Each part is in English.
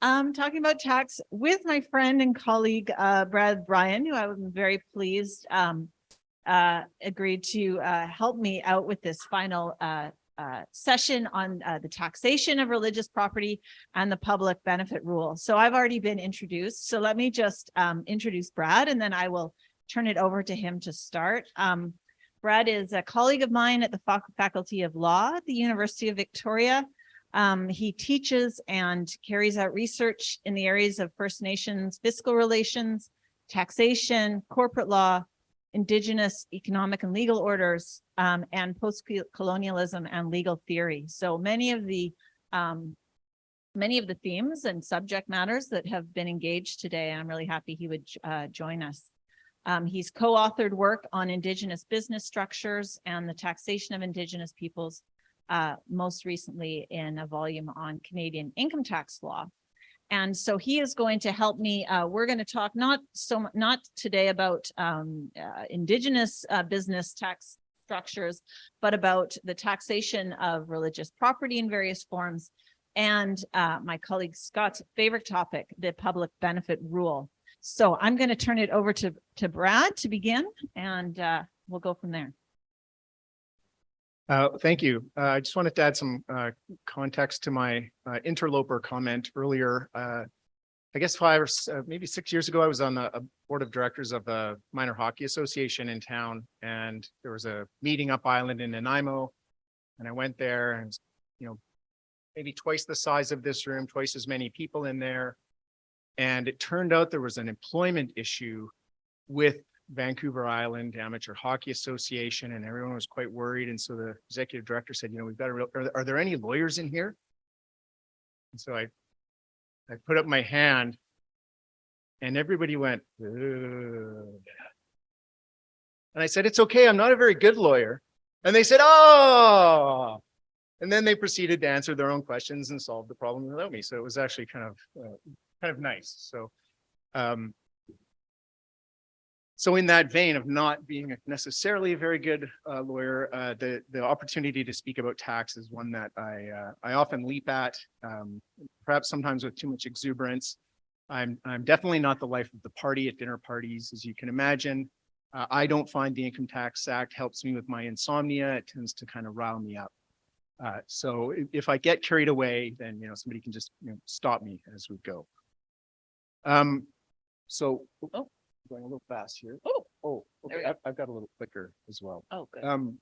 Talking about tax with my friend and colleague, Bryan, who I was very pleased agreed to help me out with this final session on the taxation of religious property and the public benefit rule. So I've already been introduced. So let me just introduce Brad, and then I will turn it over to him to start. Brad is a colleague of mine at the Faculty of Law at the University of Victoria. He teaches and carries out research in the areas of First Nations, fiscal relations, taxation, corporate law, Indigenous economic and legal orders, and post-colonialism and legal theory. So many of the themes and subject matters that have been engaged today, I'm really happy he would join us. He's co-authored work on Indigenous business structures and the taxation of Indigenous peoples, most recently in a volume on Canadian income tax law. And so he is going to help me. We're going to talk not today about Indigenous business tax structures, but about the taxation of religious property in various forms, and my colleague Scott's favorite topic, the public benefit rule. So I'm going to turn it over to Brad to begin, and we'll go from there. Thank you. I just wanted to add some context to my interloper comment earlier. I guess 5 or maybe 6 years ago, I was on the board of directors of the Minor Hockey Association in town, and there was a meeting up island in Nanaimo, and I went there, and maybe twice the size of this room, twice as many people in there. And it turned out there was an employment issue with Vancouver Island Amateur Hockey Association, and everyone was quite worried. And so the executive director said, we've got are there any lawyers in here? And so I put up my hand, and everybody went, ugh. And I said, it's okay, I'm not a very good lawyer. And they said, oh, and then they proceeded to answer their own questions and solve the problem without me. So it was actually kind of nice. So so in that vein of not being necessarily a very good lawyer, the opportunity to speak about tax is one that I often leap at, perhaps sometimes with too much exuberance. I'm definitely not the life of the party at dinner parties, as you can imagine. I don't find the Income Tax Act helps me with my insomnia. It tends to kind of rile me up. So if I get carried away, then somebody can just stop me as we go. Going a little fast here. Oh, okay. I've got a little clicker as well. Oh, good.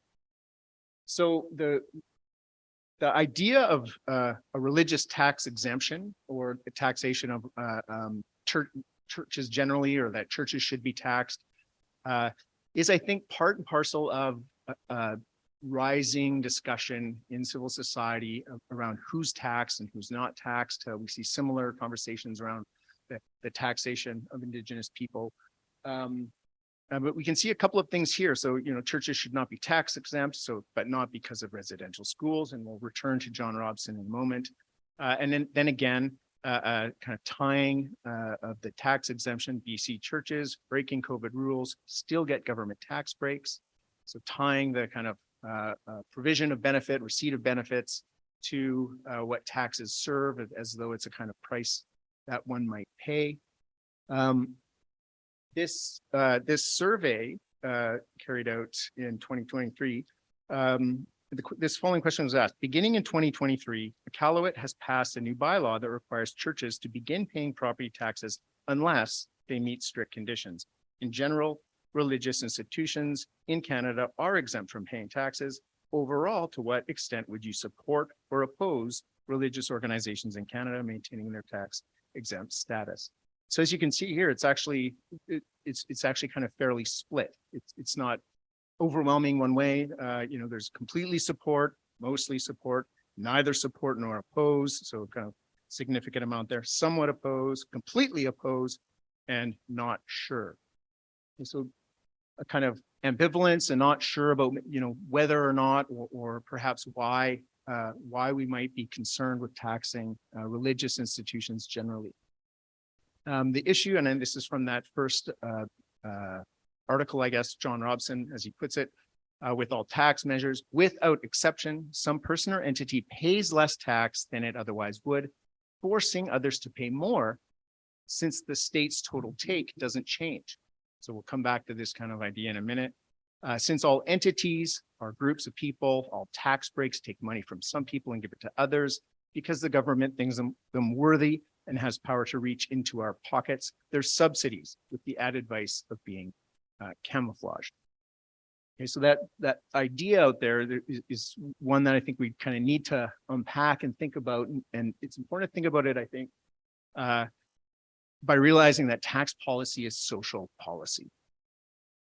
So the idea of a religious tax exemption, or the taxation of churches generally, or that churches should be taxed, is, I think, part and parcel of rising discussion in civil society around who's taxed and who's not taxed. We see similar conversations around the taxation of Indigenous people. But we can see a couple of things here. So, churches should not be tax exempt, but not because of residential schools. And we'll return to John Robson in a moment. And then again, kind of tying of the tax exemption, BC churches breaking COVID rules still get government tax breaks. So tying the kind of provision of benefit, receipt of benefits to what taxes serve, as though it's a kind of price that one might pay. This survey carried out in 2023, this following question was asked. Beginning in 2023, Iqaluit has passed a new bylaw that requires churches to begin paying property taxes unless they meet strict conditions. In general, religious institutions in Canada are exempt from paying taxes. Overall, to what extent would you support or oppose religious organizations in Canada maintaining their tax exempt status? So as you can see here, it's actually kind of fairly split. It's not overwhelming one way. There's completely support, mostly support, neither support nor oppose. So kind of significant amount there. Somewhat oppose, completely oppose, and not sure. And so a kind of ambivalence and not sure about whether or not, or perhaps why we might be concerned with taxing religious institutions generally. The issue, and then this is from that first article, I guess, John Robson, as he puts it, with all tax measures, without exception, some person or entity pays less tax than it otherwise would. forcing others to pay more since the state's total take doesn't change. So we'll come back to this kind of idea in a minute. Since all entities are groups of people, all tax breaks take money from some people and give it to others because the government thinks them worthy and has power to reach into our pockets. There's subsidies with the added vice of being camouflaged. Okay, so that idea out there is one that I think we kind of need to unpack and think about. And it's important to think about it, I think, by realizing that tax policy is social policy.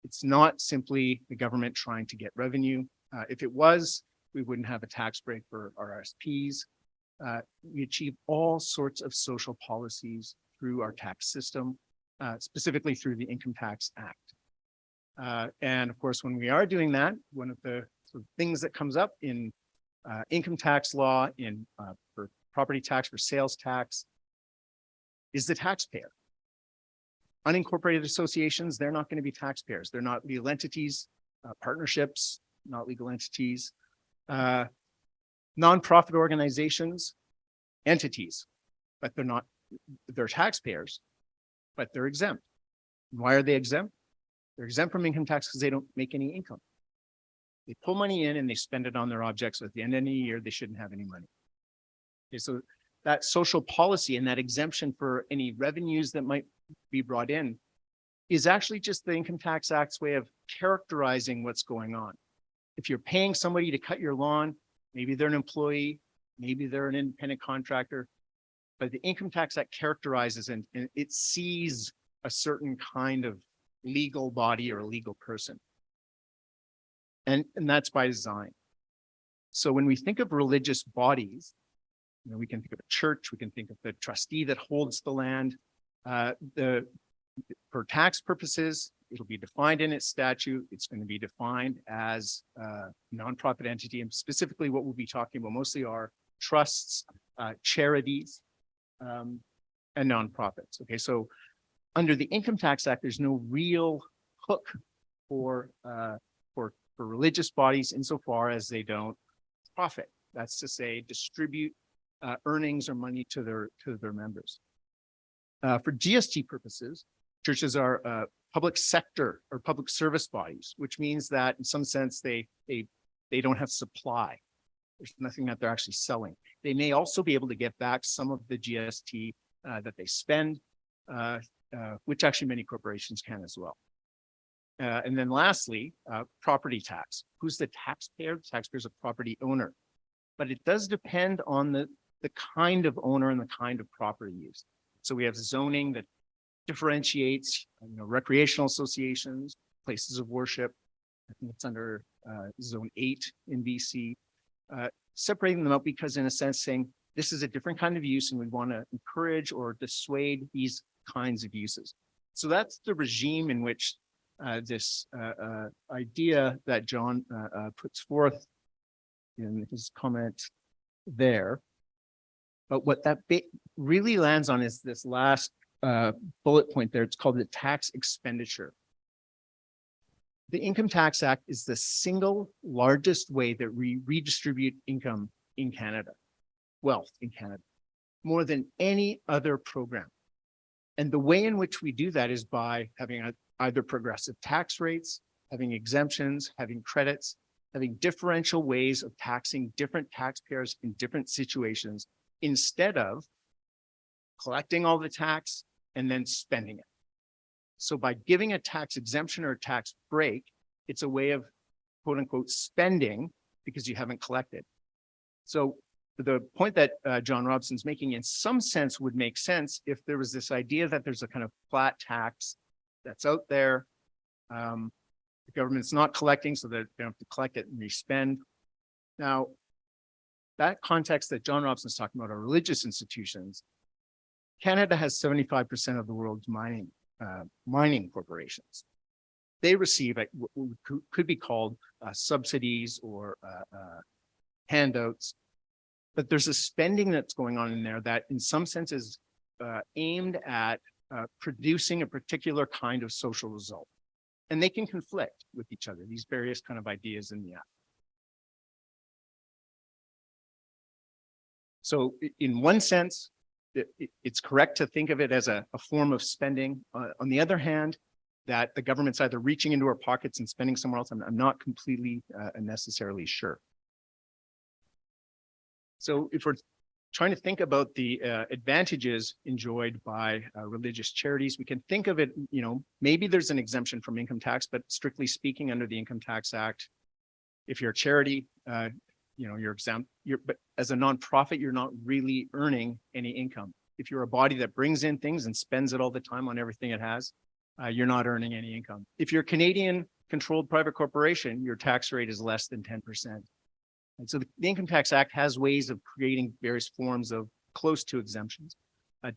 It's not simply the government trying to get revenue. If it was, we wouldn't have a tax break for RSPs. We achieve all sorts of social policies through our tax system, specifically through the Income Tax Act. And of course, when we are doing that, one of the sort of things that comes up in income tax law, for property tax, for sales tax, is the taxpayer. Unincorporated associations, they're not going to be taxpayers. They're not legal entities, partnerships, not legal entities. Nonprofit organizations, entities, but they're taxpayers, but they're exempt. Why are they exempt? They're exempt from income tax because they don't make any income. They pull money in and they spend it on their objects. So at the end of the year, they shouldn't have any money. Okay, so that social policy and that exemption for any revenues that might be brought in is actually just the Income Tax Act's way of characterizing what's going on. If you're paying somebody to cut your lawn, maybe they're an employee, maybe they're an independent contractor, but the Income Tax Act characterizes and it sees a certain kind of legal body or a legal person. And that's by design. So when we think of religious bodies, we can think of a church, we can think of the trustee that holds the land. For tax purposes, it'll be defined in its statute. It's going to be defined as a nonprofit entity, and specifically what we'll be talking about mostly are trusts, charities, and nonprofits. Okay, so under the Income Tax Act, there's no real hook for religious bodies insofar as they don't profit. That's to say, distribute earnings or money to their members. For GST purposes, churches are public sector or public service bodies, which means that in some sense they don't have supply. There's nothing that they're actually selling. They may also be able to get back some of the GST that they spend, which actually many corporations can as well. And then lastly, property tax. Who's the taxpayer? The taxpayer is a property owner, but it does depend on the kind of owner and the kind of property use. So we have zoning that differentiates, recreational associations, places of worship. I think it's under zone 8 in BC, separating them out because in a sense saying this is a different kind of use and we want to encourage or dissuade these kinds of uses. So that's the regime in which this idea that John puts forth in his comment there. But what that really lands on is this last bullet point there. It's called the tax expenditure. The Income Tax Act is the single largest way that we redistribute income in Canada, wealth in Canada, more than any other program. And the way in which we do that is by having either progressive tax rates, having exemptions, having credits, having differential ways of taxing different taxpayers in different situations, instead of collecting all the tax and then spending it. So by giving a tax exemption or a tax break, it's a way of quote unquote spending because you haven't collected. So the point that John Robson's making in some sense would make sense if there was this idea that there's a kind of flat tax that's out there. The government's not collecting, so they don't have to collect it and respend. Now, that context that John Robson's talking about are religious institutions. Canada has 75% of the world's mining corporations. They receive what could be called subsidies or handouts, but there's a spending that's going on in there that in some sense is aimed at producing a particular kind of social result. And they can conflict with each other, these various kind of ideas in the act. So in one sense, it's correct to think of it as a form of spending. On the other hand, that the government's either reaching into our pockets and spending somewhere else, I'm not completely necessarily sure. So if we're trying to think about the advantages enjoyed by religious charities, we can think of it, maybe there's an exemption from income tax, but strictly speaking, under the Income Tax Act, if you're a charity, you're exempt. But as a nonprofit, you're not really earning any income. If you're a body that brings in things and spends it all the time on everything it has, you're not earning any income. If you're a Canadian-controlled private corporation, your tax rate is less than 10%. And so the Income Tax Act has ways of creating various forms of close to exemptions.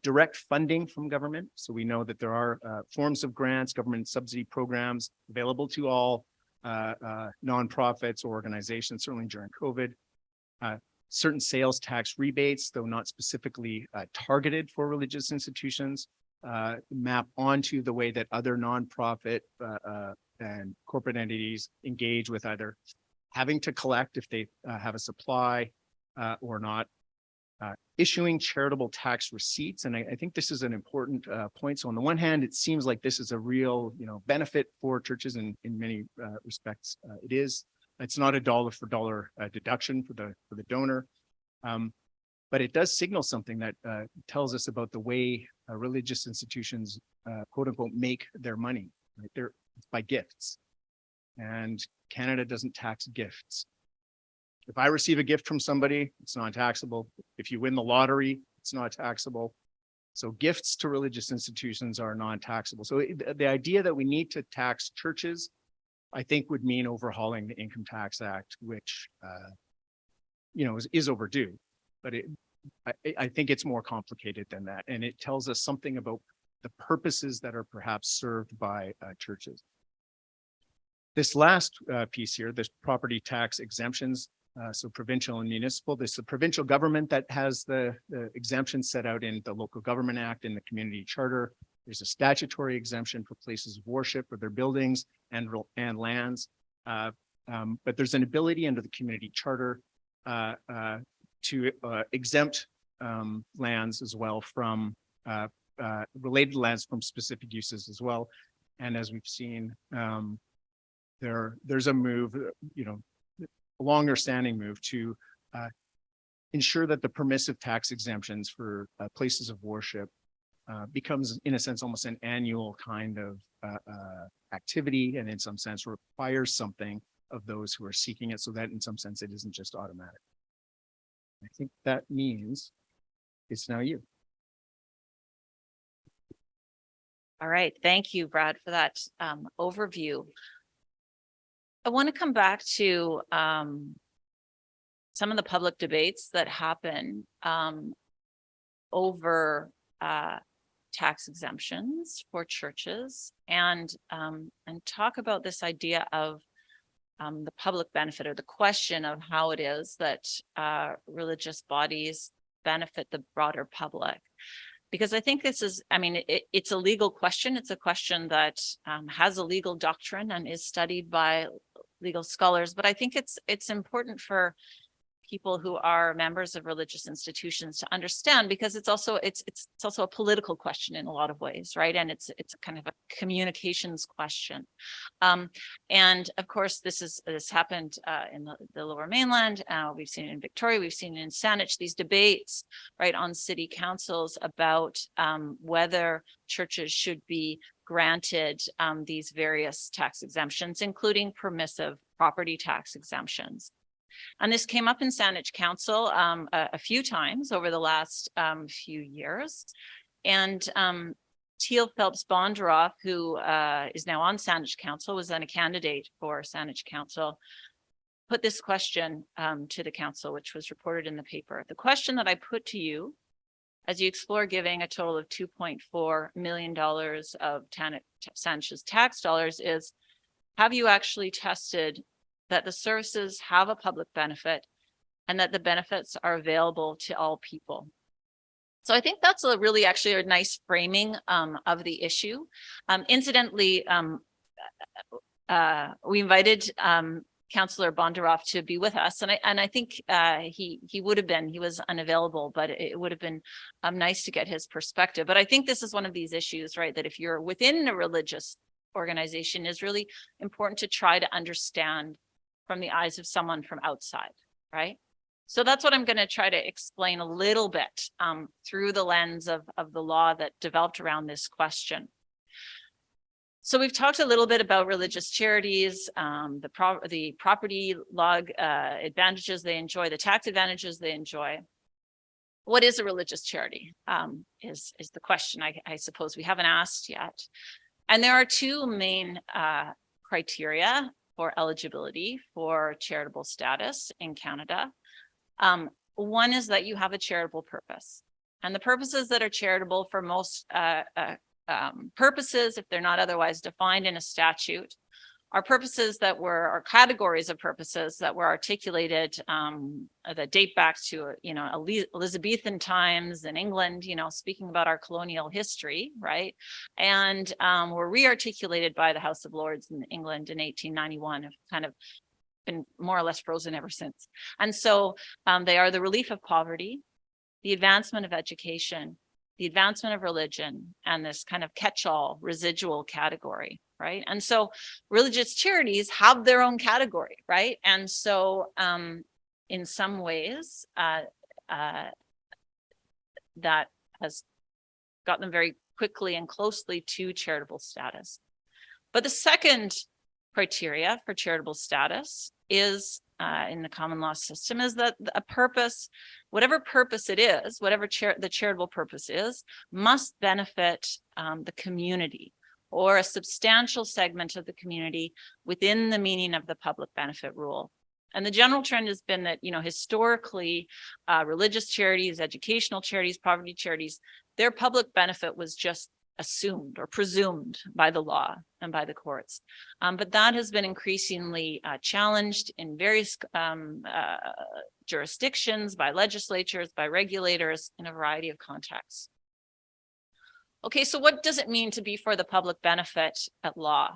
Direct funding from government. So we know that there are forms of grants, government subsidy programs available to all nonprofits or organizations, certainly during COVID. Certain sales tax rebates, though not specifically targeted for religious institutions, map onto the way that other nonprofit and corporate entities engage with either having to collect if they have a supply or not, issuing charitable tax receipts. And I think this is an important point. So on the one hand, it seems like this is a real benefit for churches in many respects. It is. It's not a dollar for dollar deduction for the donor. But it does signal something that tells us about the way religious institutions, quote unquote, make their money. Right? They're by gifts. And Canada doesn't tax gifts. If I receive a gift from somebody, it's not taxable. If you win the lottery, it's not taxable. So gifts to religious institutions are non-taxable. So the idea that we need to tax churches, I think, would mean overhauling the Income Tax Act, which is overdue. But I think it's more complicated than that. And it tells us something about the purposes that are perhaps served by churches. This last piece here, this property tax exemptions, so provincial and municipal, this is the provincial government that has the exemptions set out in the Local Government Act and the Community Charter. There's a statutory exemption for places of worship for their buildings and lands. But there's an ability under the Community Charter to exempt lands as well from related lands from specific uses as well. And as we've seen, there's a move, a longer standing move to ensure that the permissive tax exemptions for places of worship becomes, in a sense, almost an annual kind of activity, and in some sense requires something of those who are seeking it, so that in some sense it isn't just automatic. I think that means it's now you. All right. Thank you, Brad, for that overview. I want to come back to some of the public debates that happen over tax exemptions for churches, and talk about this idea of the public benefit, or the question of how it is that religious bodies benefit the broader public. Because I think this is, it's a legal question. It's a question that has a legal doctrine and is studied by legal scholars. But I think it's important for people who are members of religious institutions to understand, because it's also a political question in a lot of ways, right? And it's kind of a communications question. And of course, this happened in the Lower Mainland. We've seen it in Victoria. We've seen it in Saanich. These debates, right, on city councils about whether churches should be granted these various tax exemptions, including permissive property tax exemptions. And this came up in Saanich Council a few times over the last few years. And Teal Phelps Bondaroff, who is now on Saanich Council, was then a candidate for Saanich Council, put this question to the council, which was reported in the paper. The question that I put to you, as you explore giving a total of $2.4 million of Saanich's tax dollars, is, have you actually tested that the services have a public benefit and that the benefits are available to all people? So I think that's really actually a nice framing of the issue. Incidentally, we invited Councillor Bondaroff to be with us, and I think he would have been. He was unavailable, but it would have been nice to get his perspective. But I think this is one of these issues, right? That if you're within a religious organization, is really important to try to understand from the eyes of someone from outside, right? So that's what I'm going to try to explain a little bit through the lens of the law that developed around this question. So we've talked a little bit about religious charities, the property law advantages they enjoy, the tax advantages they enjoy. What is a religious charity is the question I suppose we haven't asked yet. And there are two main criteria for eligibility for charitable status in Canada. One is that you have a charitable purpose. And the purposes that are charitable for most purposes, if they're not otherwise defined in a statute, are purposes that were, or categories of purposes that were articulated that date back to, Elizabethan times in England, speaking about our colonial history, right? And were re-articulated by the House of Lords in England in 1891, have kind of been more or less frozen ever since. And so they are the relief of poverty, the advancement of education, the advancement of religion, and this kind of catch-all residual category, right? And so religious charities have their own category, right? And so in some ways, that has got them very quickly and closely to charitable status. But the second criteria for charitable status is in the common law system is that a purpose, whatever purpose it is, whatever the charitable purpose is, must benefit the community or a substantial segment of the community within the meaning of the public benefit rule. And the general trend has been that, historically, religious charities, educational charities, poverty charities, their public benefit was just assumed or presumed by the law and by the courts. But that has been increasingly challenged in various jurisdictions, by legislatures, by regulators in a variety of contexts. Okay, so what does it mean to be for the public benefit at law?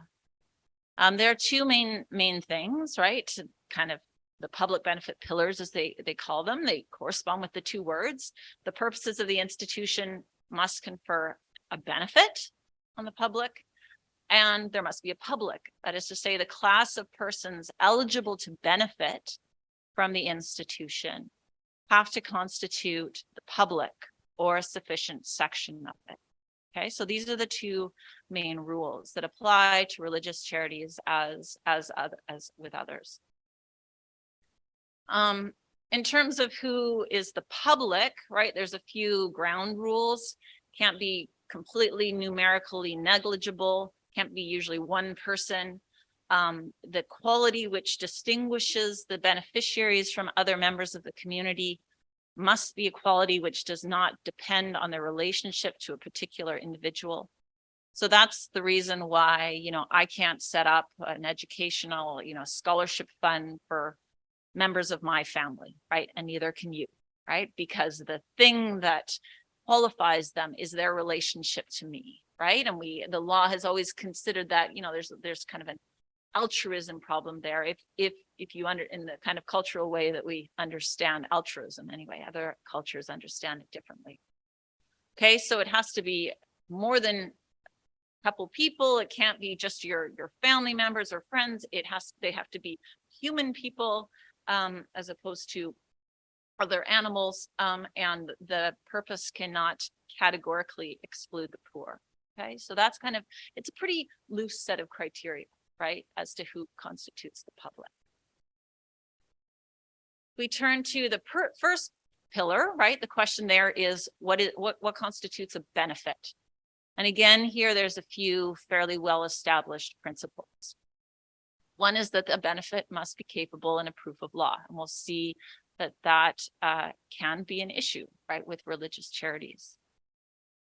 There are two main things, right? Kind of the public benefit pillars, as they call them. They correspond with the two words. The purposes of the institution must confer a benefit on the public, and there must be a public. That is to say, the class of persons eligible to benefit from the institution have to constitute the public or a sufficient section of it. Okay, so these are the two main rules that apply to religious charities as with others. In terms of who is the public, right, there's a few ground rules. Can't be completely numerically negligible, can't be usually one person. The quality which distinguishes the beneficiaries from other members of the community must be a quality which does not depend on their relationship to a particular individual. So that's the reason why, I can't set up an educational, scholarship fund for members of my family, right? And neither can you, right? Because the thing that qualifies them is their relationship to me, right? And the law has always considered that, there's kind of an altruism problem there if you in the kind of cultural way that we understand altruism anyway. Other cultures understand it differently. Okay, so it has to be more than a couple people. It can't be just your family members or friends. They have to be human people as opposed to other animals, and the purpose cannot categorically exclude the poor. Okay, so that's it's a pretty loose set of criteria, right, as to who constitutes the public. We turn to the first pillar, right? The question there is what constitutes a benefit? And again, here there's a few fairly well-established principles. One is that the benefit must be capable in a proof of law, and we'll see that can be an issue, right, with religious charities.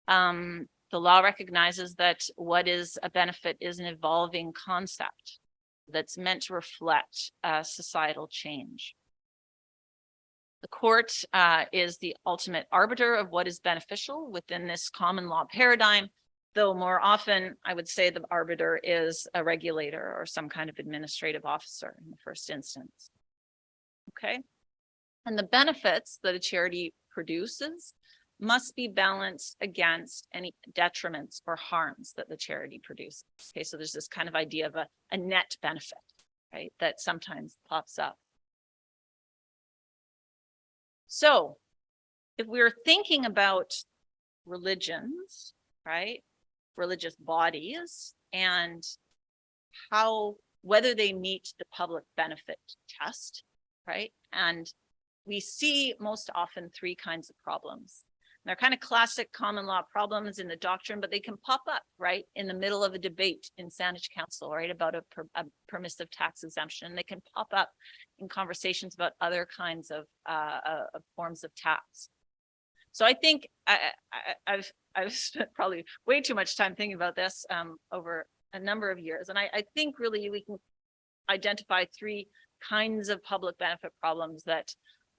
The law recognizes that what is a benefit is an evolving concept that's meant to reflect societal change. The court is the ultimate arbiter of what is beneficial within this common law paradigm, though more often I would say the arbiter is a regulator or some kind of administrative officer in the first instance. Okay. And the benefits that a charity produces must be balanced against any detriments or harms that the charity produces. Okay, so there's this kind of idea of a net benefit, right, that sometimes pops up. So if we're thinking about religions, right, religious bodies, and how, whether they meet the public benefit test, right, and we see most often three kinds of problems. They're kind of classic common law problems in the doctrine, but they can pop up, right, in the middle of a debate in Sandwich Council, right, about a permissive tax exemption. They can pop up in conversations about other kinds of forms of tax. So I think I've spent probably way too much time thinking about this over a number of years, and I think really we can identify three kinds of public benefit problems that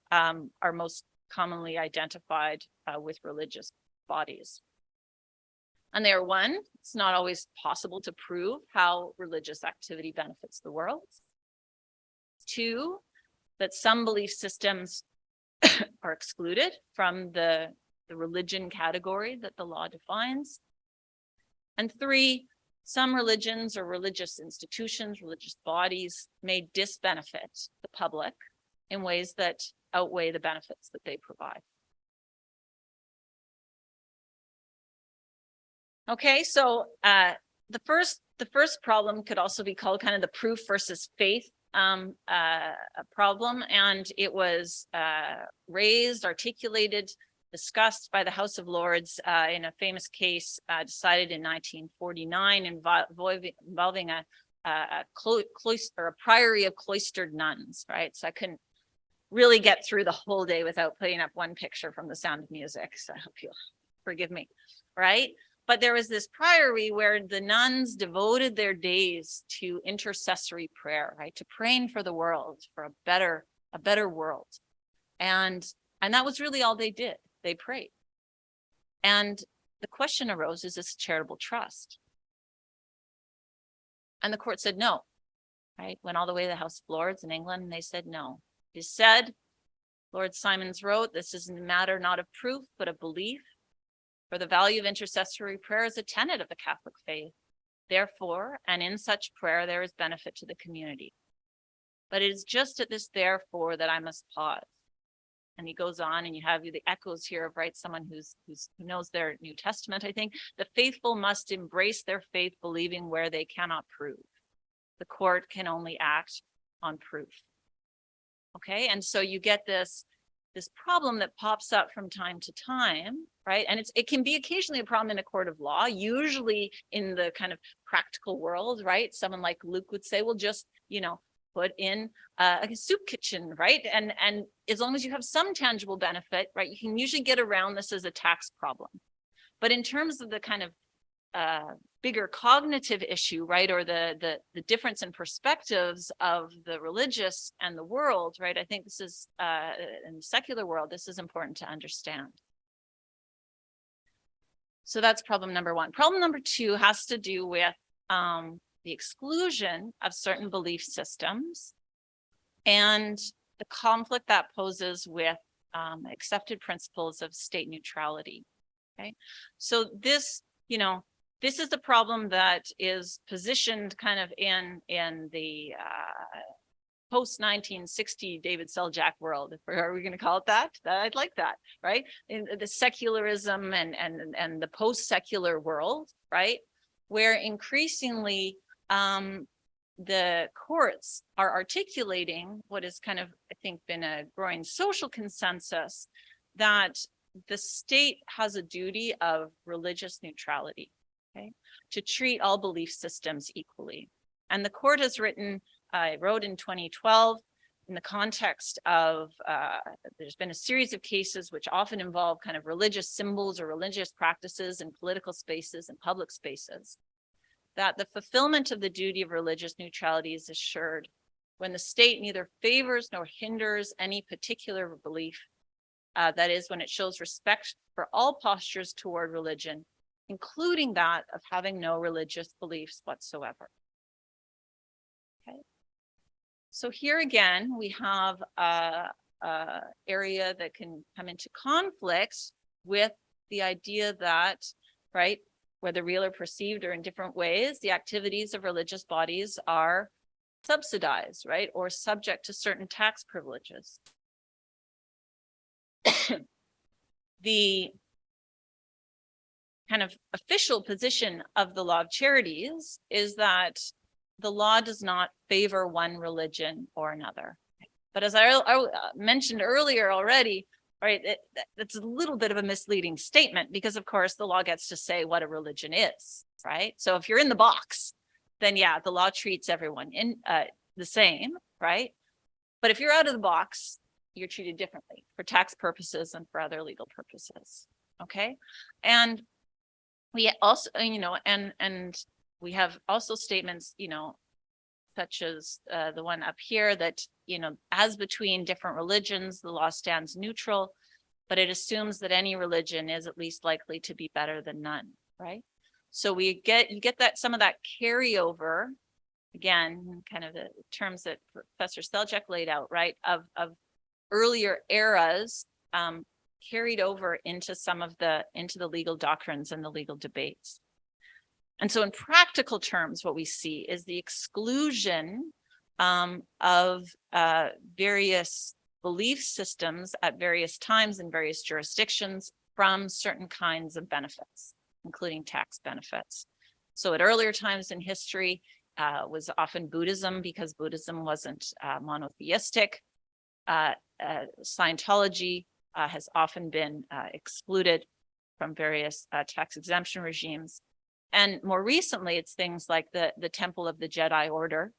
are most commonly identified with religious bodies. And they are: one, it's not always possible to prove how religious activity benefits the world. Two, that some belief systems are excluded from the religion category that the law defines. And three, some religions or religious institutions, religious bodies may disbenefit the public in ways that outweigh the benefits that they provide. Okay, so the first problem could also be called kind of the proof versus faith problem, and it was raised, articulated, discussed by the House of Lords in a famous case decided in 1949 involving a cloister, or a priory of cloistered nuns, right? So I couldn't really get through the whole day without putting up one picture from The Sound of Music, so I hope you'll forgive me, right? But there was this priory where the nuns devoted their days to intercessory prayer, right? To praying for the world, for a better world. And that was really all they did. They prayed. And the question arose, is this a charitable trust? And the court said no, right? Went all the way to the House of Lords in England, and they said no. They said, Lord Simons wrote, this is a matter not of proof, but of belief. For the value of intercessory prayer is a tenet of the Catholic faith. Therefore, and in such prayer, there is benefit to the community. But it is just at this therefore that I must pause. And he goes on, and you have the echoes here of, right, someone who knows their New Testament, I think. The faithful must embrace their faith, believing where they cannot prove. The court can only act on proof. Okay, and so you get this problem that pops up from time to time, right? And it can be occasionally a problem in a court of law, usually in the kind of practical world, right? Someone like Luke would say, well, just, put in a soup kitchen, right? And as long as you have some tangible benefit, right, you can usually get around this as a tax problem. But in terms of the kind of bigger cognitive issue, right, or the difference in perspectives of the religious and the world, right, I think this is, in the secular world, this is important to understand. So that's problem number one. Problem number two has to do with the exclusion of certain belief systems and the conflict that poses with accepted principles of state neutrality. Okay, so this, this is the problem that is positioned kind of in the post-1960 David Seljak world. Are we going to call it that? I'd like that, right? In the secularism and the post-secular world, right? Where increasingly the courts are articulating what is kind of, I think, been a growing social consensus that the state has a duty of religious neutrality, okay, to treat all belief systems equally. And the court has wrote in 2012, in the context of, there's been a series of cases which often involve kind of religious symbols or religious practices in political spaces and public spaces, that the fulfillment of the duty of religious neutrality is assured when the state neither favors nor hinders any particular belief. That is, when it shows respect for all postures toward religion including that of having no religious beliefs whatsoever. Okay. So here again, we have a area that can come into conflict with the idea that, right, whether real or perceived or in different ways, the activities of religious bodies are subsidized, right, or subject to certain tax privileges. The kind of official position of the law of charities is that the law does not favor one religion or another. But as I mentioned earlier already, right, that's a little bit of a misleading statement because, of course, the law gets to say what a religion is, right? So if you're in the box, then yeah, the law treats everyone the same, right? But if you're out of the box, you're treated differently for tax purposes and for other legal purposes, okay? And we also, and we have also statements, such as the one up here that, as between different religions, the law stands neutral, but it assumes that any religion is at least likely to be better than none, right? So you get that some of that carryover, again, kind of the terms that Professor Seljack laid out, right, of earlier eras carried into the legal doctrines and the legal debates. And so in practical terms, what we see is the exclusion of various belief systems at various times in various jurisdictions from certain kinds of benefits, including tax benefits. So at earlier times in history was often Buddhism, because Buddhism wasn't monotheistic. Scientology has often been excluded from various tax exemption regimes. And more recently, it's things like the Temple of the Jedi Order,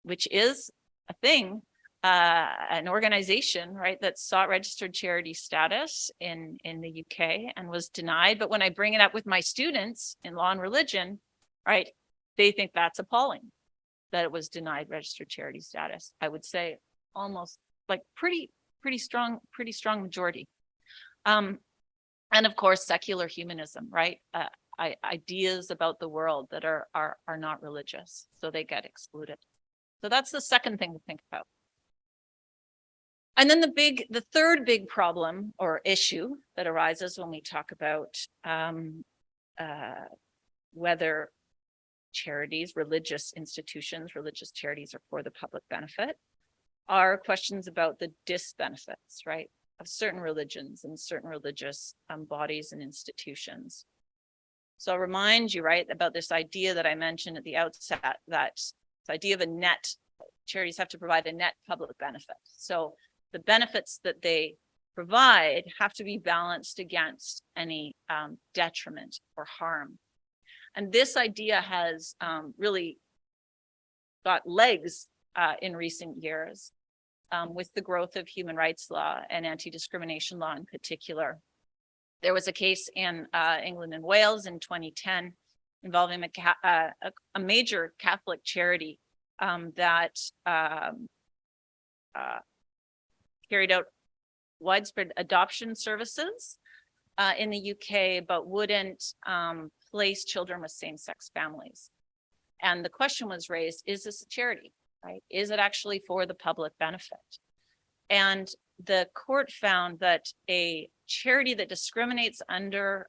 which is a thing, an organization, right, that sought registered charity status in the UK and was denied. But when I bring it up with my students in law and religion, right, they think that's appalling that it was denied registered charity status. I would say almost like pretty strong majority. And of course, secular humanism, right? Ideas about the world that are not religious, so they get excluded. So that's the second thing to think about. And then the third big problem or issue that arises when we talk about whether charities, religious institutions, religious charities are for the public benefit, are questions about the disbenefits, right, of certain religions and certain religious bodies and institutions. So I'll remind you, right, about this idea that I mentioned at the outset, that this idea of a net, charities have to provide a net public benefit. So the benefits that they provide have to be balanced against any detriment or harm. And this idea has really got legs in recent years with the growth of human rights law and anti-discrimination law in particular. There was a case in England and Wales in 2010 involving a major Catholic charity that carried out widespread adoption services in the UK, but wouldn't place children with same-sex families. And the question was raised, is this a charity, right? Is it actually for the public benefit? And the court found that a charity that discriminates under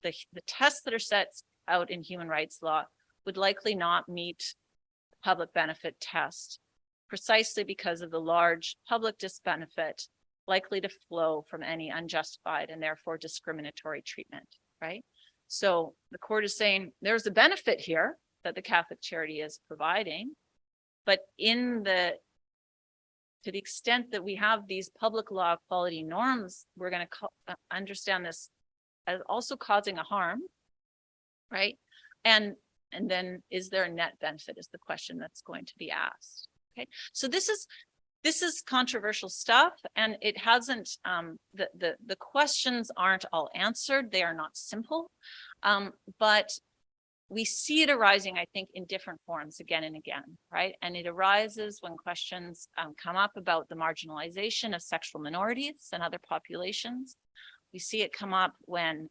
the tests that are set out in human rights law would likely not meet the public benefit test, precisely because of the large public disbenefit likely to flow from any unjustified and therefore discriminatory treatment, right? So the court is saying there's a benefit here that the Catholic charity is providing, but to the extent that we have these public law equality norms, we're going to understand this as also causing a harm, right? And then is there a net benefit is the question that's going to be asked. Okay, so this is controversial stuff, and it hasn't the questions aren't all answered. They are not simple, but we see it arising, I think, in different forms again and again, right? And it arises when questions come up about the marginalization of sexual minorities and other populations, We see it come up when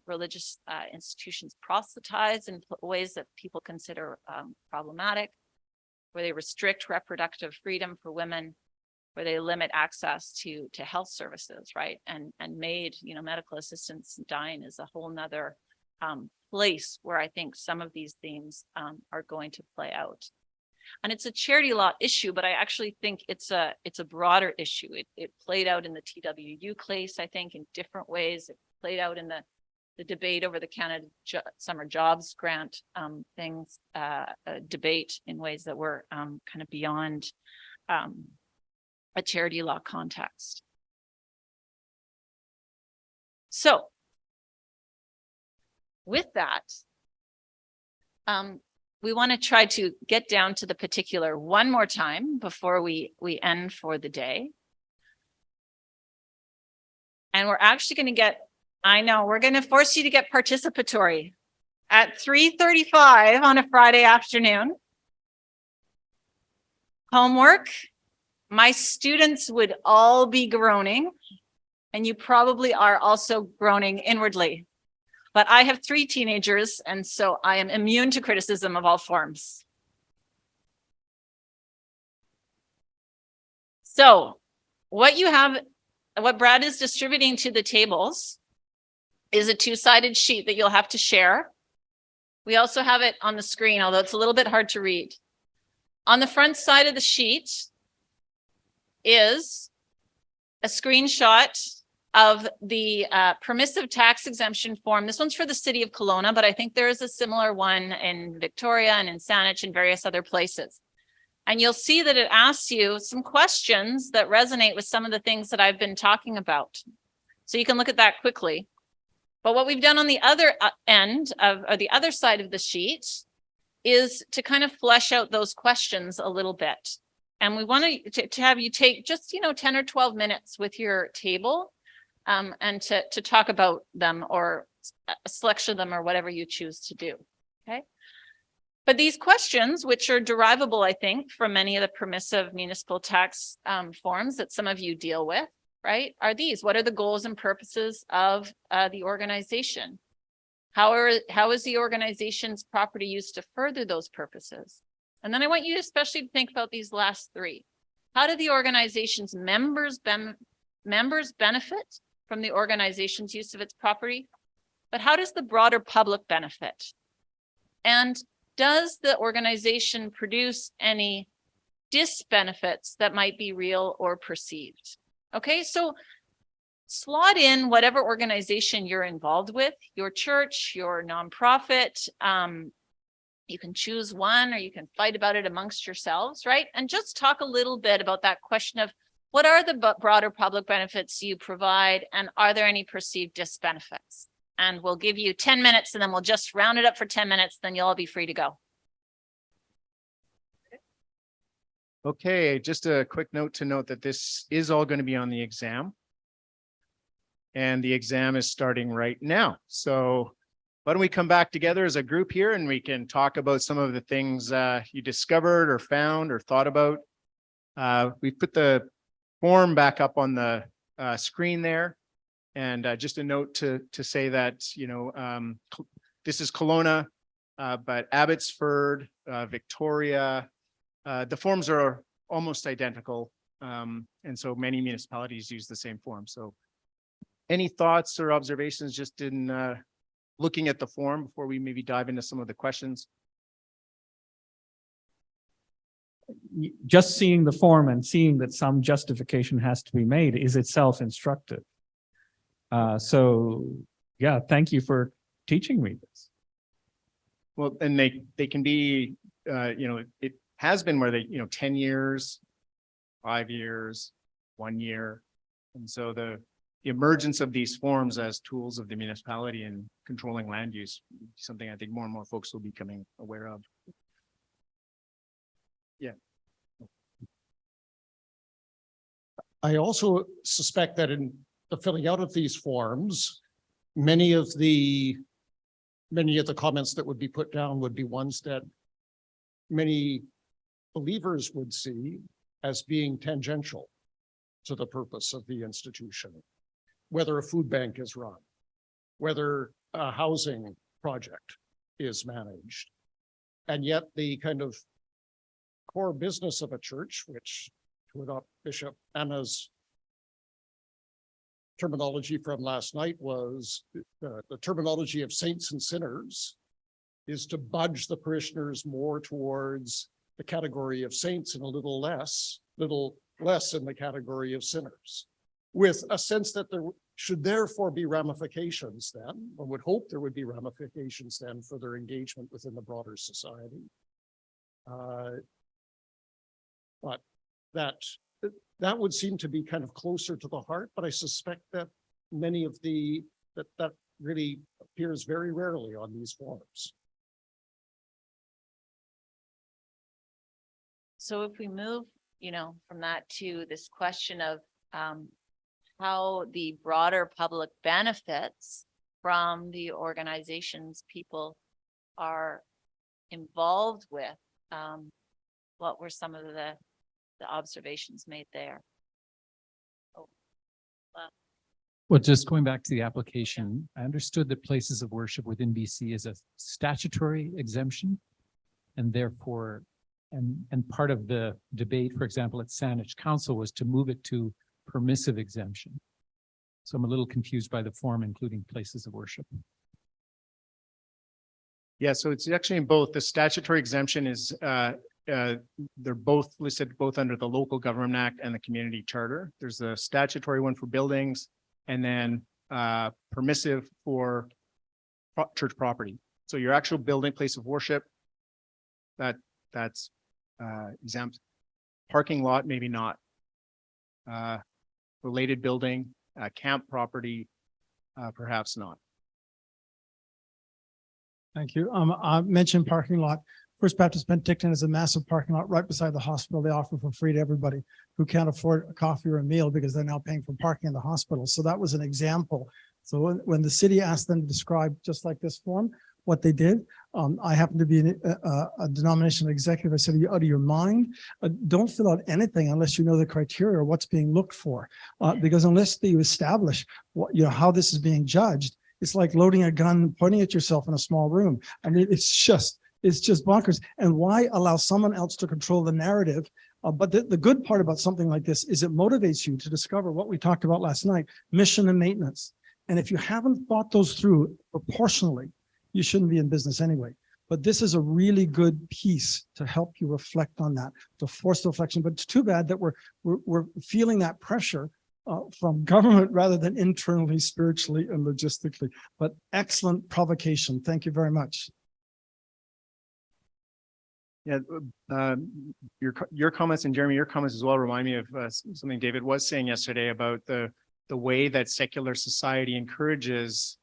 religious institutions proselytize in ways that people consider problematic, where they restrict reproductive freedom for women, where they limit access to health services, right? And made, medical assistance dying is a whole nother place where I think some of these themes are going to play out. And it's a charity law issue, but I actually think it's a broader issue. It played out in the TWU case, I think, in different ways. It played out in the debate over the Canada Summer Jobs Grant debate in ways that were kind of beyond a charity law context. So with that, we want to try to get down to the particular one more time before we end for the day. And we're actually going to get, we're going to force you to get participatory at 3:35 on a Friday afternoon. Homework. My students would all be groaning, and you probably are also groaning inwardly. But I have 3 teenagers, and so I am immune to criticism of all forms. So what Brad is distributing to the tables is a 2-sided sheet that you'll have to share. We also have it on the screen, although it's a little bit hard to read. On the front side of the sheet is a screenshot of the permissive tax exemption form. This one's for the city of Kelowna, but I think there is a similar one in Victoria and in Saanich and various other places. And you'll see that it asks you some questions that resonate with some of the things that I've been talking about. So you can look at that quickly. But what we've done on the other end of, or the other side of the sheet, is to kind of flesh out those questions a little bit. And we want to have you take just, 10 or 12 minutes with your table and to talk about them or a selection of them or whatever you choose to do, okay? But these questions, which are derivable, I think, from many of the permissive municipal tax forms that some of you deal with, right, are these. What are the goals and purposes of the organization? How is the organization's property used to further those purposes? And then I want you especially to think about these last 3. How do the organization's members benefit from the organization's use of its property? But how does the broader public benefit? And does the organization produce any disbenefits that might be real or perceived? Okay, so slot in whatever organization you're involved with, your church, your nonprofit. You can choose one or you can fight about it amongst yourselves, right? And just talk a little bit about that question of what are the broader public benefits you provide, and are there any perceived disbenefits? And we'll give you 10 minutes and then we'll just round it up for 10 minutes, then you'll all be free to go. Okay, just a quick note that this is all going to be on the exam. And the exam is starting right now. So why don't we come back together as a group here and we can talk about some of the things you discovered or found or thought about. We put the form back up on the screen there. And just a note to say that, this is Kelowna, but Abbotsford, Victoria, the forms are almost identical. And so many municipalities use the same form. So any thoughts or observations just in looking at the form before we maybe dive into some of the questions? Just seeing the form and seeing that some justification has to be made is itself instructive. So yeah, thank you for teaching me this. Well, and they can be, it has been where they, 10 years, 5 years, 1 year. And so the emergence of these forms as tools of the municipality in controlling land use, something I think more and more folks will be becoming aware of. Yeah. I also suspect that in the filling out of these forms, many of the comments that would be put down would be ones that many believers would see as being tangential to the purpose of the institution. whether a food bank is run, whether a housing project is managed. And yet the kind of core business of a church, which to adopt Bishop Anna's terminology from last night was the terminology of saints and sinners, is to budge the parishioners more towards the category of saints and a little less in the category of sinners, with a sense that there should therefore be ramifications then, one would hope there would be ramifications then for their engagement within the broader society. But that would seem to be kind of closer to the heart, but I suspect that many of that really appears very rarely on these forms. So if we move, from that to this question of how the broader public benefits from the organizations people are involved with, what were some of the observations made there? Well, just going back to the application, I understood that places of worship within BC is a statutory exemption. And therefore, and part of the debate, for example, at Saanich Council was to move it to permissive exemption. So I'm a little confused by the form, including places of worship. Yeah, so it's actually in both. The statutory exemption is, they're both listed both under the Local Government Act and the Community Charter. There's a statutory one for buildings and then permissive for church property. So your actual building, place of worship, that's exempt. Parking lot, maybe not. Related building, camp property, perhaps not. Thank you. I mentioned parking lot. First Baptist Penticton is a massive parking lot right beside the hospital. They offer for free to everybody who can't afford a coffee or a meal because they're now paying for parking in the hospital. So that was an example. So when the city asked them to describe, just like this form, what they did, I happen to be a denominational executive. I said, are you out of your mind? Don't fill out anything unless you know the criteria or what's being looked for. Because unless you establish what, how this is being judged, it's like loading a gun and pointing at yourself in a small room. I mean, it's just bonkers. And why allow someone else to control the narrative? But the good part about something like this is it motivates you to discover what we talked about last night, mission and maintenance. And if you haven't thought those through proportionally, you shouldn't be in business anyway. But this is a really good piece to help you reflect on that, to force the reflection. But it's too bad that we're feeling that pressure from government rather than internally, spiritually, and logistically. But excellent provocation. Thank you very much. Yeah, your comments, and Jeremy, your comments as well remind me of something David was saying yesterday about the way that secular society encourages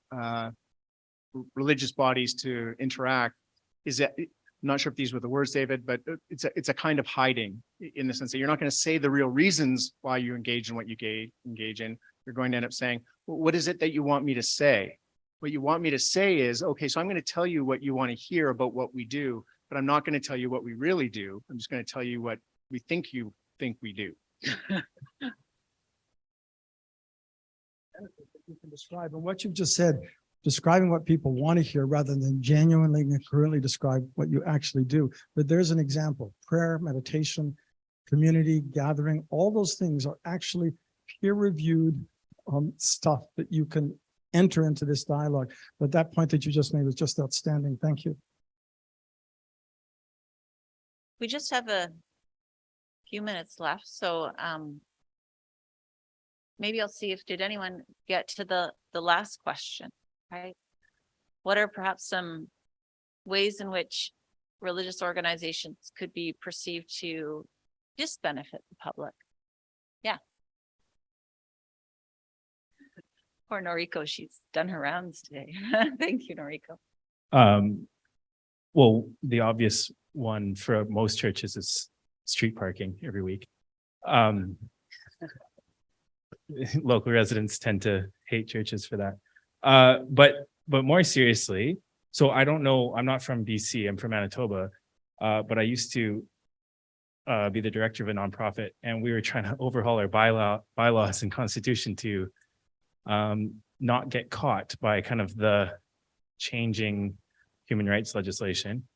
religious bodies to interact. Is that, I'm not sure if these were the words, David, but it's a kind of hiding, in the sense that you're not going to say the real reasons why you engage in what you engage in. You're going to end up saying, well, what is it that you want me to say? What you want me to say is, okay, so I'm going to tell you what you want to hear about what we do, but I'm not going to tell you what we really do. I'm just going to tell you what we think you think we do. You can describe, and what you've just said, describing what people want to hear rather than genuinely and currently describe what you actually do. But there's an example: prayer, meditation, community gathering, all those things are actually peer-reviewed stuff that you can enter into this dialogue. But that point that you just made was just outstanding. Thank you. We just have a few minutes left, so maybe I'll see if, did anyone get to the last question, right? What are perhaps some ways in which religious organizations could be perceived to disbenefit the public? Yeah. Poor Noriko, she's done her rounds today. Thank you, Noriko. Well, the obvious one for most churches is street parking every week. Local residents tend to hate churches for that. But more seriously, so I don't know, I'm not from BC, I'm from Manitoba, but I used to be the director of a nonprofit, and we were trying to overhaul our bylaws and constitution to not get caught by kind of the changing human rights legislation.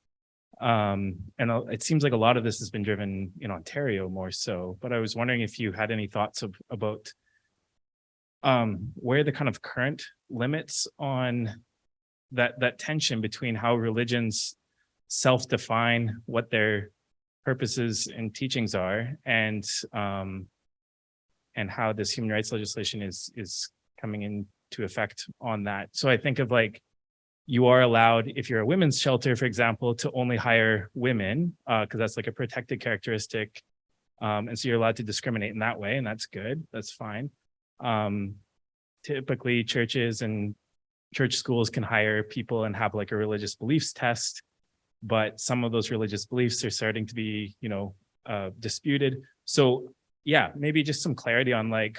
It seems like a lot of this has been driven in Ontario more so, but I was wondering if you had any thoughts about where the kind of current limits on that tension between how religions self-define what their purposes and teachings are, and how this human rights legislation is coming into effect on that. So I think of like, you are allowed, if you're a women's shelter, for example, to only hire women, because that's like a protected characteristic. And so you're allowed to discriminate in that way, and that's good, that's fine. Typically churches and church schools can hire people and have like a religious beliefs test, but some of those religious beliefs are starting to be, disputed. So yeah, maybe just some clarity on like,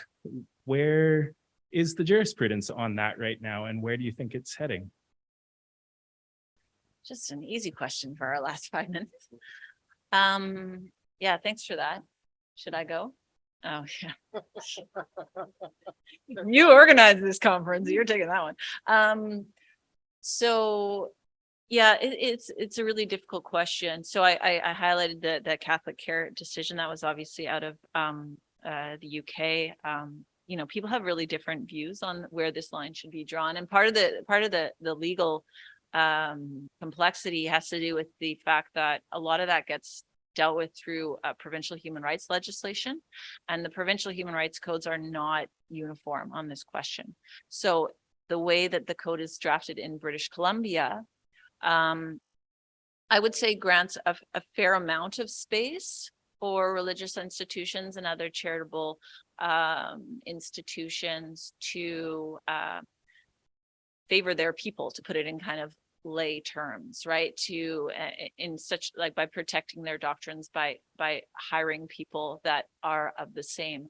where is the jurisprudence on that right now, and where do you think it's heading? Just an easy question for our last 5 minutes. Yeah, thanks for that. Should I go? Oh, yeah. You organized this conference. You're taking that one. So yeah, it's a really difficult question. So I highlighted the Catholic care decision that was obviously out of the UK. People have really different views on where this line should be drawn, and part of the legal complexity has to do with the fact that a lot of that gets dealt with through provincial human rights legislation, and the provincial human rights codes are not uniform on this question. So the way that the code is drafted in British Columbia, I would say grants a fair amount of space for religious institutions and other charitable institutions to favor their people, to put it in kind of lay terms, right? To in such like by protecting their doctrines, by hiring people that are of the same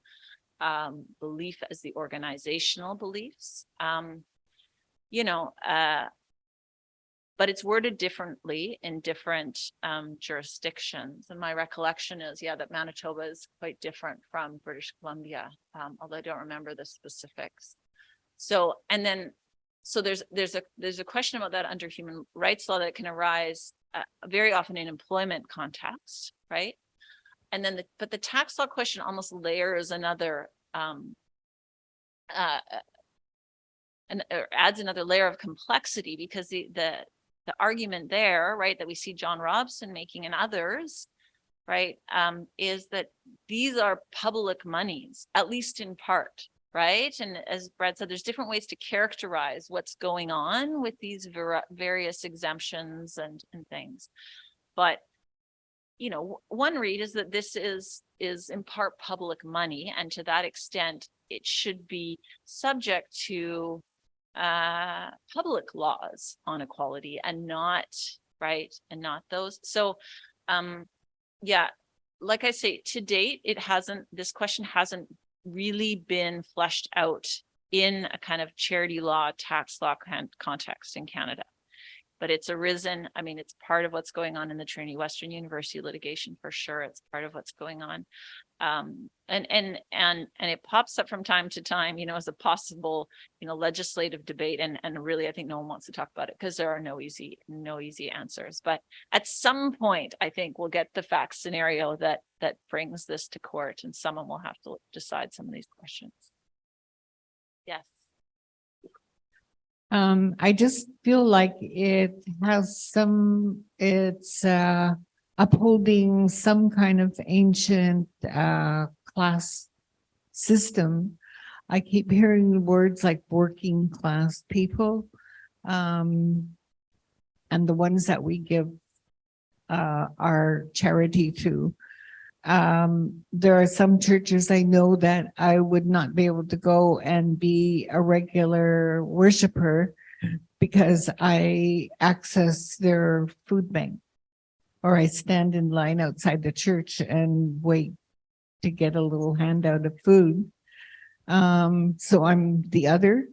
belief as the organizational beliefs. But it's worded differently in different jurisdictions. And my recollection is, that Manitoba is quite different from British Columbia, although I don't remember the specifics. So there's a question about that under human rights law that can arise very often in employment context, right? And then but the tax law question almost layers another adds another layer of complexity, because the argument there, right, that we see John Robson making and others, right, is that these are public monies, at least in part, right? And as Brad said, there's different ways to characterize what's going on with these various exemptions and things. But, one read is that this is in part public money, and to that extent, it should be subject to public laws on equality, and not those. So like I say, to date, this question hasn't really been fleshed out in a kind of charity law, tax law context in Canada. But it's arisen. I mean, it's part of what's going on in the Trinity Western University litigation, for sure. It's part of what's going on. And it pops up from time to time, as a possible, legislative debate. And really, I think no one wants to talk about it because there are no easy answers. But at some point, I think we'll get the fact scenario that brings this to court, and someone will have to decide some of these questions. Yes. I just feel like it's upholding some kind of ancient class system. I keep hearing words like working class people, and the ones that we give our charity to. There are some churches I know that I would not be able to go and be a regular worshiper because I access their food bank, or I stand in line outside the church and wait to get a little handout of food. So I'm the other.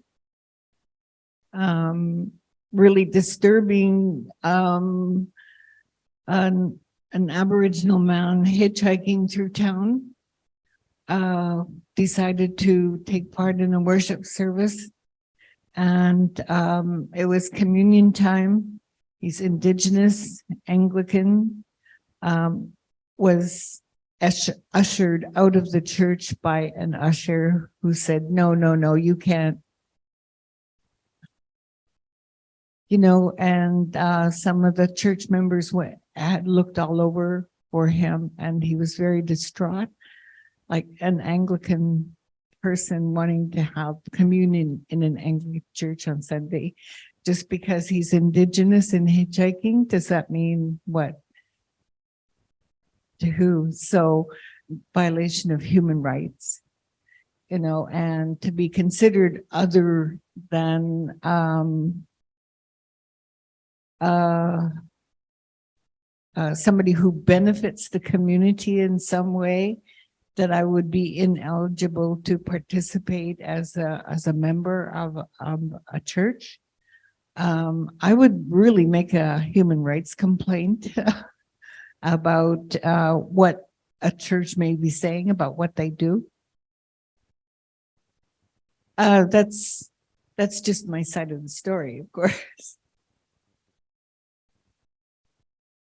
Really disturbing, an Aboriginal man hitchhiking through town decided to take part in a worship service. And it was communion time. He's Indigenous, Anglican, was ushered out of the church by an usher who said, no, you can't. You know, and some of the church members had looked all over for him, and he was very distraught, like an Anglican person wanting to have communion in an Anglican church on Sunday. Just because he's Indigenous and hitchhiking, does that mean what? To who? So violation of human rights, you know, and to be considered other than somebody who benefits the community in some way, that I would be ineligible to participate as a member of a church. I would really make a human rights complaint about what a church may be saying about what they do. That's just my side of the story, of course.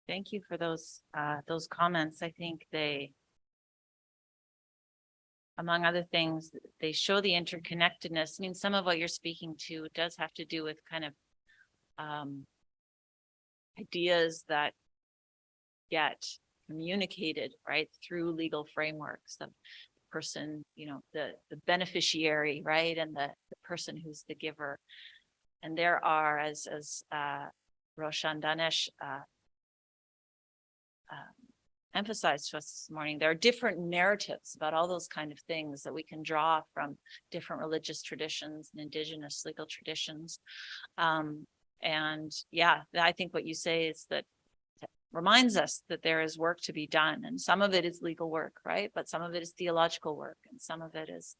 Thank you for those comments. I think they, among other things, they show the interconnectedness. I mean, some of what you're speaking to does have to do with kind of ideas that get communicated, right, through legal frameworks. The person, you know, the beneficiary, right, and the person who's the giver. And there are, as Roshan Danesh emphasized to us this morning, there are different narratives about all those kind of things that we can draw from different religious traditions and Indigenous legal traditions. And yeah, I think what you say is that reminds us that there is work to be done, and some of it is legal work, right? But some of it is theological work, and some of it is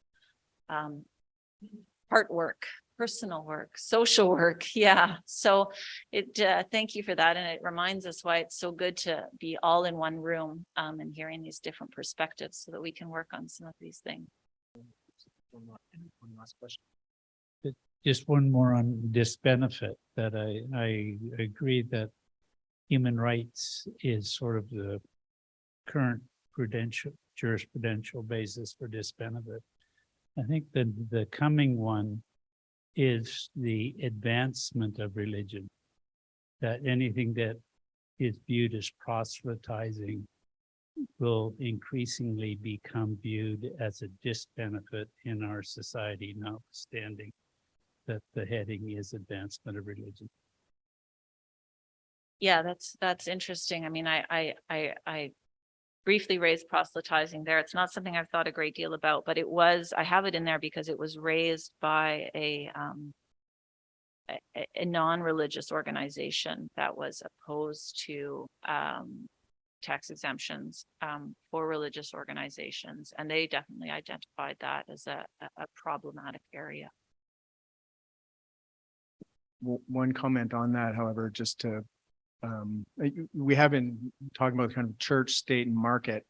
heart work, personal work, social work. Yeah. So thank you for that. And it reminds us why it's so good to be all in one room and hearing these different perspectives so that we can work on some of these things. One last question. Just one more on disbenefit, that I agree that human rights is sort of the current jurisprudential basis for disbenefit. I think that the coming one is the advancement of religion, that anything that is viewed as proselytizing will increasingly become viewed as a disbenefit in our society, notwithstanding that the heading is advancement of religion. Yeah, that's interesting. I mean, I briefly raised proselytizing there. It's not something I've thought a great deal about, but I have it in there because it was raised by a non-religious organization that was opposed to tax exemptions for religious organizations, and they definitely identified that as a problematic area. One comment on that, however, just to we have been talking about kind of church, state, and market.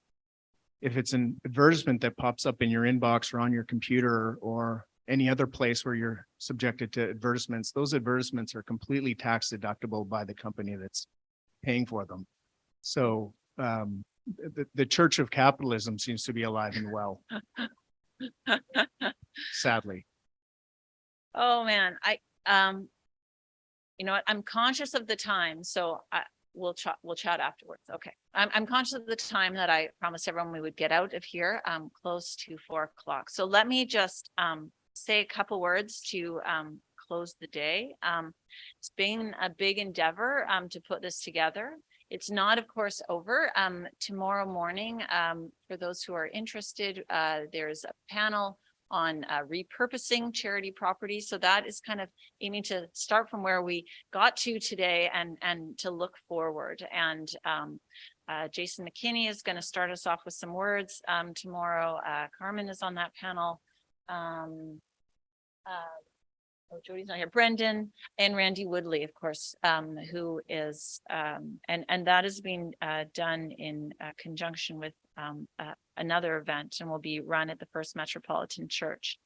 If it's an advertisement that pops up in your inbox or on your computer or any other place where you're subjected to advertisements, those advertisements are completely tax deductible by the company that's paying for them. So the church of capitalism seems to be alive and well, sadly. Oh man, you know what? I'm conscious of the time, so we'll chat afterwards. Okay. I'm conscious of the time that I promised everyone we would get out of here, close to 4 o'clock. So let me just say a couple words to close the day. It's been a big endeavor to put this together. It's not, of course, over. Tomorrow morning, for those who are interested, there's a panel on repurposing charity property. So that is kind of aiming to start from where we got to today and to look forward. And Jason McKinney is going to start us off with some words tomorrow. Carmen is on that panel. Jody's not here. Brendan and Randy Woodley, of course, who is and that is being done in conjunction with another event and will be run at the First Metropolitan Church.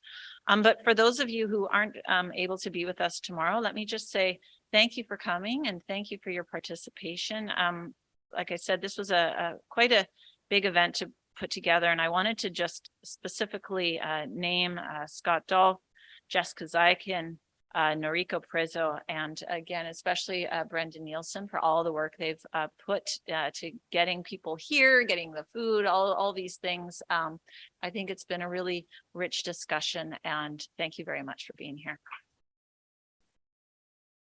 But for those of you who aren't able to be with us tomorrow, let me just say thank you for coming and thank you for your participation. Like I said, this was quite a big event to put together, and I wanted to just specifically name Scott Dolph, Jessica Zykin, Noriko Prezzo, and again, especially Brendan Nielsen for all the work they've put to getting people here, getting the food, all these things. I think it's been a really rich discussion, and thank you very much for being here.